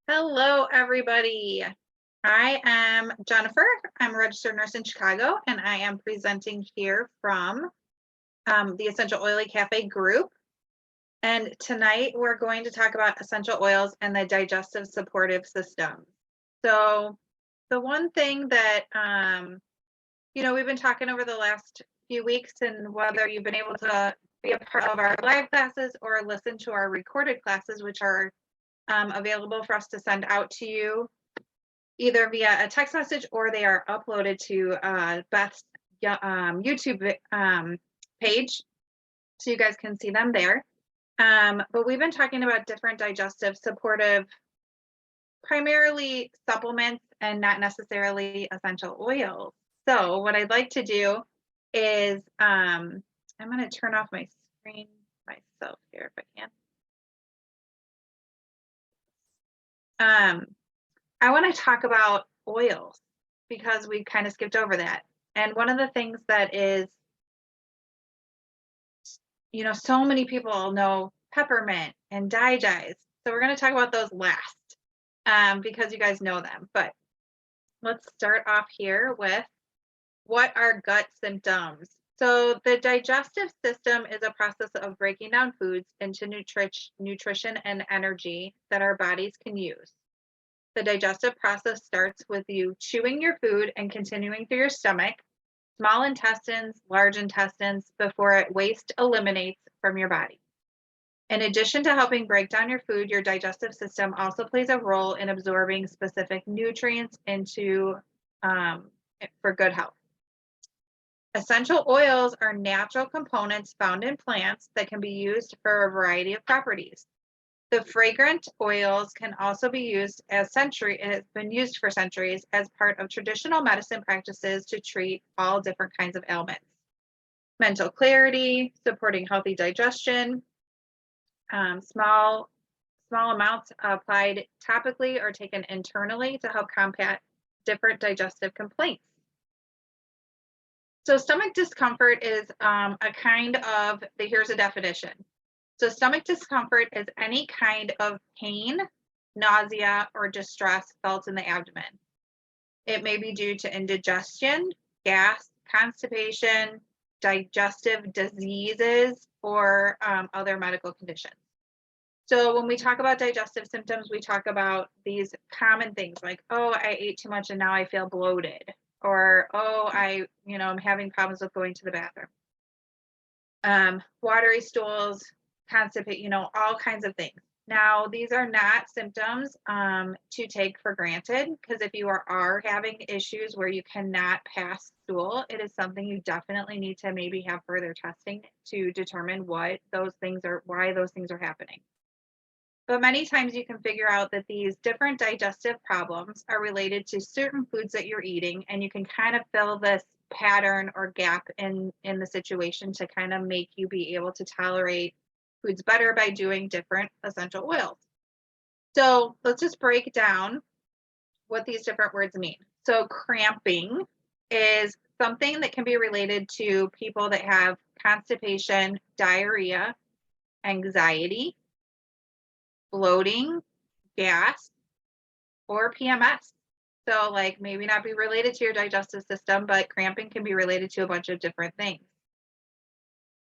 Hello, everybody. I am Jennifer. I'm a registered nurse in Chicago, and I am presenting here from the Essential Oily Cafe group. And tonight we're going to talk about essential oils and the digestive supportive system. So the one thing that, we've been talking over the last few weeks, and whether you've been able to be a part of our live classes or listen to our recorded classes, which are available for us to send out to you either via a text message or they are uploaded to Beth's YouTube page, so you guys can see them there. But we've been talking about different digestive supportive, primarily supplements and not necessarily essential oils. So what I'd like to do is I'm going to turn off my screen myself here if I can. I want to talk about oils because we kind of skipped over that. And one of the things that is, so many people know Peppermint and DiGize. So we're going to talk about those last because you guys know them. But let's start off here with what are gut symptoms. So the digestive system is a process of breaking down foods into nutrition and energy that our bodies can use. The digestive process starts with you chewing your food and continuing through your stomach, small intestines, large intestines, before waste eliminates from your body. In addition to helping break down your food, your digestive system also plays a role in absorbing specific nutrients into for good health. Essential oils are natural components found in plants that can be used for a variety of properties. The fragrant oils can also be used it has been used for centuries as part of traditional medicine practices to treat all different kinds of ailments. Mental clarity, supporting healthy digestion, small amounts applied topically or taken internally to help combat different digestive complaints. So stomach discomfort is here's a definition. So stomach discomfort is any kind of pain, nausea, or distress felt in the abdomen. It may be due to indigestion, gas, constipation, digestive diseases, or other medical conditions. So when we talk about digestive symptoms, we talk about these common things like, oh, I ate too much and now I feel bloated. Or, oh, I'm having problems with going to the bathroom. Watery stools, constipate, all kinds of things. Now, these are not symptoms to take for granted, because if you are having issues where you cannot pass stool, it is something you definitely need to maybe have further testing to determine why those things are happening. But many times you can figure out that these different digestive problems are related to certain foods that you're eating, and you can kind of fill this pattern or gap in the situation to kind of make you be able to tolerate foods better by doing different essential oils. So let's just break down what these different words mean. So cramping is something that can be related to people that have constipation, diarrhea, anxiety, bloating, gas, or PMS. So like maybe not be related to your digestive system, but cramping can be related to a bunch of different things.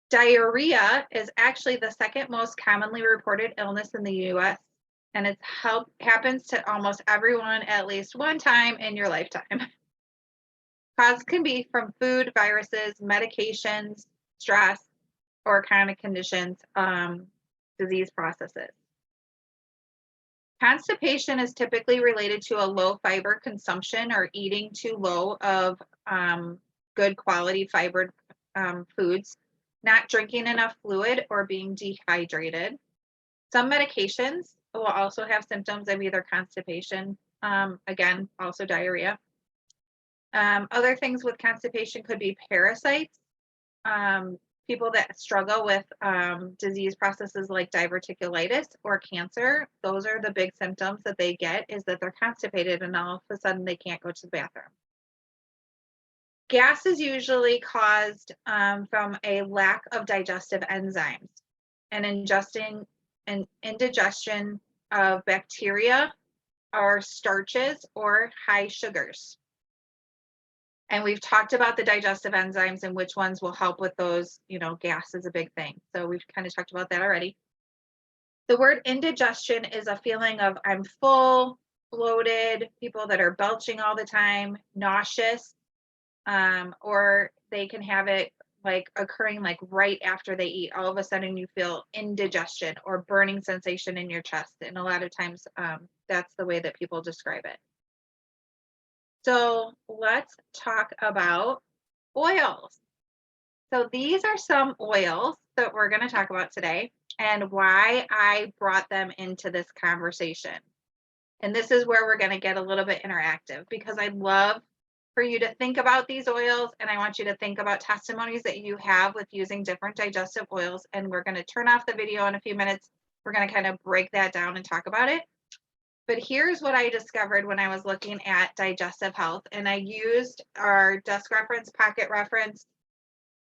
Diarrhea is actually the second most commonly reported illness in the US, and it happens to almost everyone at least one time in your lifetime. Cause can be from food, viruses, medications, stress, or chronic conditions, disease processes. Constipation is typically related to a low fiber consumption or eating too low of good quality fibered foods, not drinking enough fluid, or being dehydrated. Some medications will also have symptoms of either constipation, again, also diarrhea. Other things with constipation could be parasites, people that struggle with disease processes like diverticulitis or cancer. Those are the big symptoms that they get, is that they're constipated and all of a sudden they can't go to the bathroom. Gas is usually caused from a lack of digestive enzymes and indigestion of bacteria are starches or high sugars. And we've talked about the digestive enzymes and which ones will help with those, gas is a big thing. So we've kind of talked about that already. The word indigestion is a feeling of I'm full, bloated, people that are belching all the time, nauseous, or they can have it like occurring like right after they eat. All of a sudden you feel indigestion or burning sensation in your chest. And a lot of times that's the way that people describe it. So let's talk about oils. So these are some oils that we're going to talk about today and why I brought them into this conversation. And this is where we're going to get a little bit interactive because I love for you to think about these oils and I want you to think about testimonies that you have with using different digestive oils. And we're going to turn off the video in a few minutes. We're going to kind of break that down and talk about it. But here's what I discovered when I was looking at digestive health. And I used our desk reference, pocket reference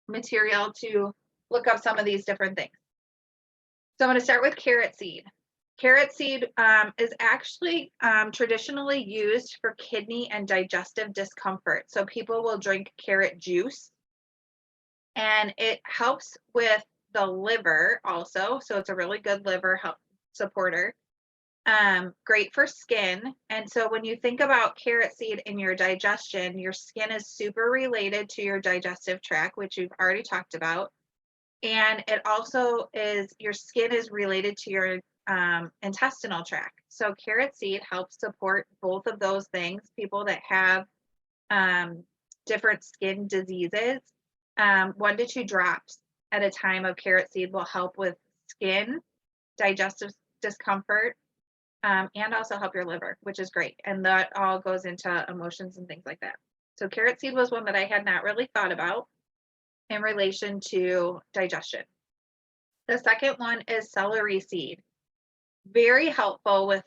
material to look up some of these different things. So I'm going to start with carrot seed. Carrot seed is actually traditionally used for kidney and digestive discomfort. So people will drink carrot juice and it helps with the liver also. So it's a really good liver help supporter. Great for skin. And so when you think about carrot seed in your digestion, your skin is super related to your digestive tract, which we've already talked about. And it also is, your skin is related to your intestinal tract. So carrot seed helps support both of those things. People that have different skin diseases, 1 to 2 drops at a time of carrot seed will help with skin, digestive discomfort, and also help your liver, which is great. And that all goes into emotions and things like that. So carrot seed was one that I had not really thought about in relation to digestion. The second one is celery seed. Very helpful with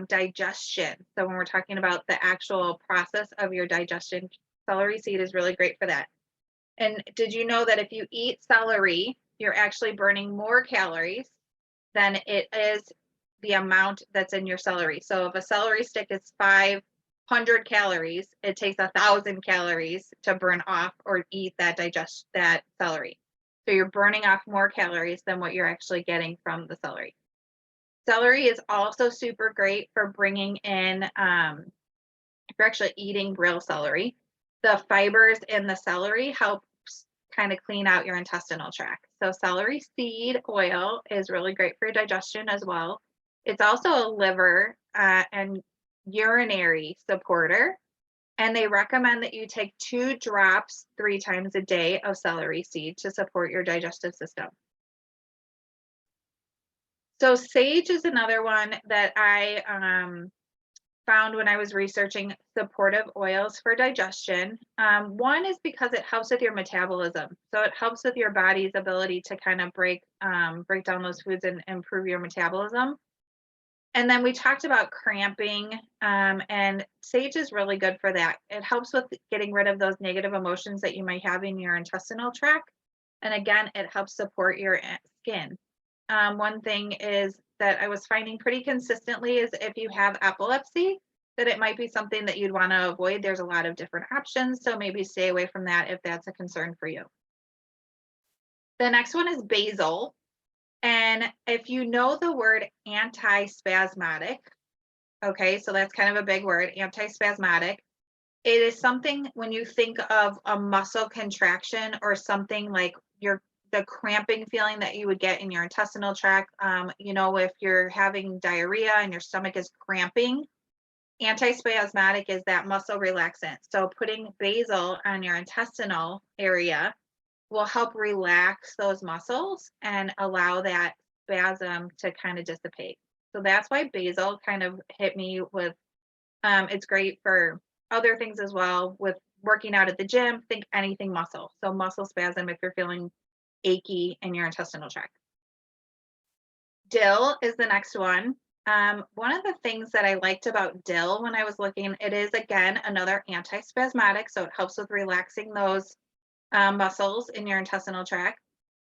digestion. So when we're talking about the actual process of your digestion, celery seed is really great for that. And did you know that if you eat celery, you're actually burning more calories than it is the amount that's in your celery? So if a celery stick is 500 calories, it takes 1,000 calories to burn off or eat that celery. So you're burning off more calories than what you're actually getting from the celery. Celery is also super great for bringing in, if you're actually eating real celery, the fibers in the celery help kind of clean out your intestinal tract. So celery seed oil is really great for your digestion as well. It's also a liver and urinary supporter. And they recommend that you take 2 drops 3 times a day of celery seed to support your digestive system. So sage is another one that I found when I was researching supportive oils for digestion. One is because it helps with your metabolism. So it helps with your body's ability to kind of break down those foods and improve your metabolism. And then we talked about cramping, and sage is really good for that. It helps with getting rid of those negative emotions that you might have in your intestinal tract. And again, it helps support your skin. One thing is that I was finding pretty consistently is if you have epilepsy, that it might be something that you'd want to avoid. There's a lot of different options, so maybe stay away from that if that's a concern for you. The next one is basil. And if you know the word antispasmodic, okay, so that's kind of a big word, antispasmodic. It is something when you think of a muscle contraction or something like the cramping feeling that you would get in your intestinal tract, if you're having diarrhea and your stomach is cramping, antispasmodic is that muscle relaxant. So putting basil on your intestinal area will help relax those muscles and allow that spasm to kind of dissipate. So that's why basil kind of hit me with, it's great for other things as well with working out at the gym, think anything muscle. So muscle spasm if you're feeling achy in your intestinal tract. Dill is the next one. One of the things that I liked about dill when I was looking, it is again another antispasmodic, so it helps with relaxing those muscles in your intestinal tract.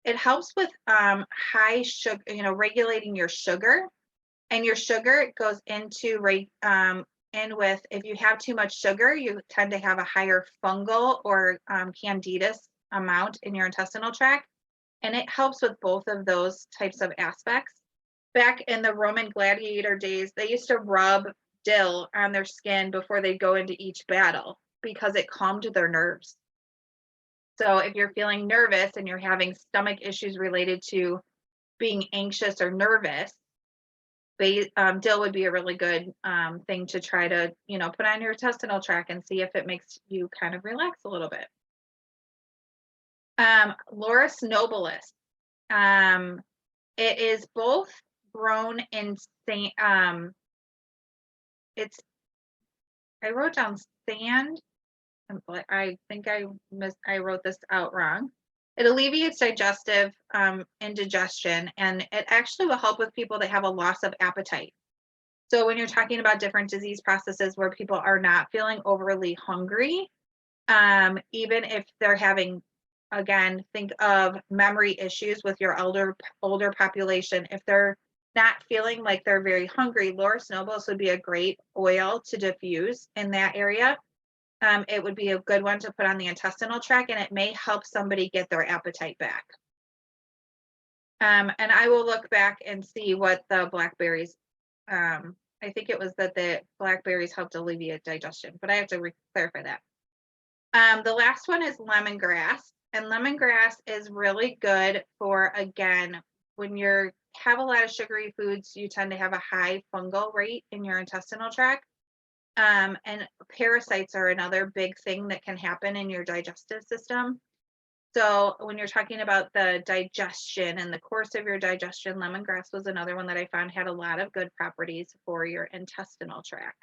It helps with high sugar, regulating your sugar. And your sugar goes into in with, if you have too much sugar, you tend to have a higher fungal or candidus amount in your intestinal tract. And it helps with both of those types of aspects. Back in the Roman gladiator days, they used to rub dill on their skin before they go into each battle because it calmed their nerves. So if you're feeling nervous and you're having stomach issues related to being anxious or nervous, dill would be a really good thing to try to, put on your intestinal tract and see if it makes you kind of relax a little bit. Laurus Nobilis. It is both grown in I wrote down sand. I think I wrote this out wrong. It alleviates digestive indigestion, and it actually will help with people that have a loss of appetite. So when you're talking about different disease processes where people are not feeling overly hungry, even if they're having, again, think of memory issues with your older population. If they're not feeling like they're very hungry, Laurus Nobilis would be a great oil to diffuse in that area. It would be a good one to put on the intestinal tract, and it may help somebody get their appetite back. And I will look back and see what the blackberries, I think it was that the blackberries helped alleviate digestion, but I have to clarify that. The last one is lemongrass, and lemongrass is really good for, again, when you have a lot of sugary foods, you tend to have a high fungal rate in your intestinal tract. And parasites are another big thing that can happen in your digestive system. So when you're talking about the digestion and the course of your digestion, lemongrass was another one that I found had a lot of good properties for your intestinal tract.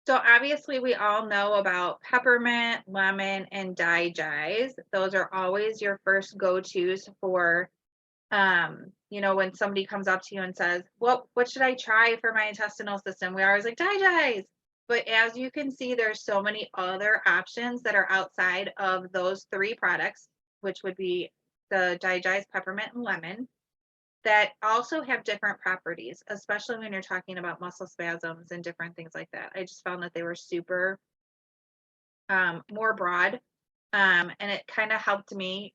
So obviously we all know about peppermint, lemon, and DiGize. Those are always your first go-tos for when somebody comes up to you and says, what should I try for my intestinal system? We're always like, DiGize. But as you can see, there's so many other options that are outside of those three products, which would be the DiGize, peppermint, and lemon, that also have different properties, especially when you're talking about muscle spasms and different things like that. I just found that they were super more broad. And it kind of helped me,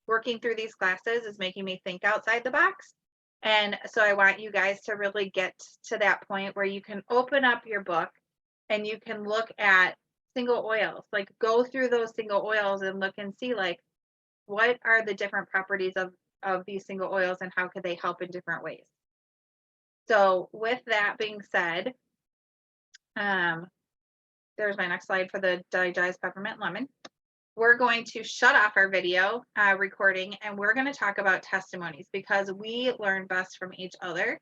working through these classes is making me think outside the box. And so I want you guys to really get to that point where you can open up your book and you can look at single oils, like go through those single oils and look and see like, what are the different properties of these single oils and how could they help in different ways? So with that being said, there's my next slide for the DiGize peppermint lemon. We're going to shut off our video recording and we're going to talk about testimonies because we learn best from each other.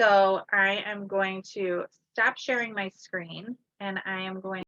So I am going to stop sharing my screen and I am going